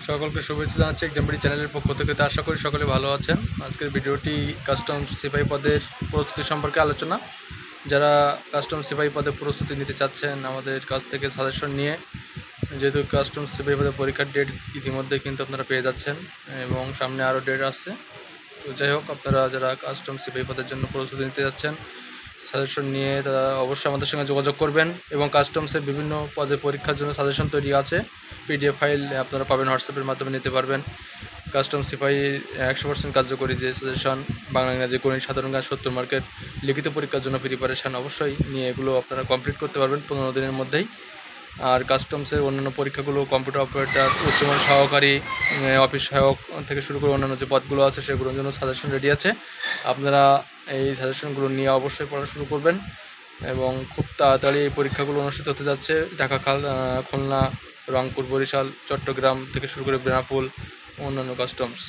সকলকে শুভেচ্ছা জানাচ্ছি এক্সামবিডি চ্যানেলের পক্ষ থেকে। তো আশা করি সকলে ভালো আছেন। আজকের ভিডিওটি কাস্টমস সিপাহী পদের প্রস্তুতি সম্পর্কে আলোচনা। যারা কাস্টমস সিপাহী পদে প্রস্তুতি নিতে চাচ্ছেন আমাদের কাছ থেকে সাজেশন নিয়ে, যেহেতু কাস্টমস সিপাহী পদে পরীক্ষার ডেট ইতিমধ্যে কিন্তু আপনারা পেয়ে যাচ্ছেন এবং সামনে আরও ডেট আসছে। তো যাই হোক, আপনারা যারা কাস্টমস সিপাহী পদের জন্য প্রস্তুতি নিতে যাচ্ছেন সাজেশন নিয়ে, তারা অবশ্যই আমাদের সঙ্গে যোগাযোগ করবেন। এবং কাস্টমসের বিভিন্ন পদে পরীক্ষার জন্য সাজেশন তৈরি আছে, পিডিএফ ফাইল আপনারা পাবেন, হোয়াটসঅ্যাপের মাধ্যমে নিতে পারবেন। কাস্টমস সিপাহীর 100% কার্যকরী যে সাজেশন, বাংলা ইংরাজি গণিত সাধারণ জ্ঞান 70 মার্কের লিখিত পরীক্ষার জন্য প্রিপারেশান অবশ্যই নিয়ে এগুলো আপনারা কমপ্লিট করতে পারবেন 15 দিনের মধ্যেই। আর কাস্টমসের অন্যান্য পরীক্ষাগুলো কম্পিউটার অপারেটর, উচ্চমান সহকারী, অফিস সহায়ক থেকে শুরু করে অন্যান্য যে পদগুলো আছে সেগুলোর জন্য সাজেশন রেডি আছে। আপনারা এই সাজেশনগুলো নিয়ে অবশ্যই পড়া শুরু করবেন এবং খুব তাড়াতাড়ি এই পরীক্ষাগুলো অনুষ্ঠিত হতে যাচ্ছে। ঢাকা, খুলনা, রংপুর, বরিশাল, চট্টগ্রাম থেকে শুরু করে বেনাপোল, অন্যান্য কাস্টমস।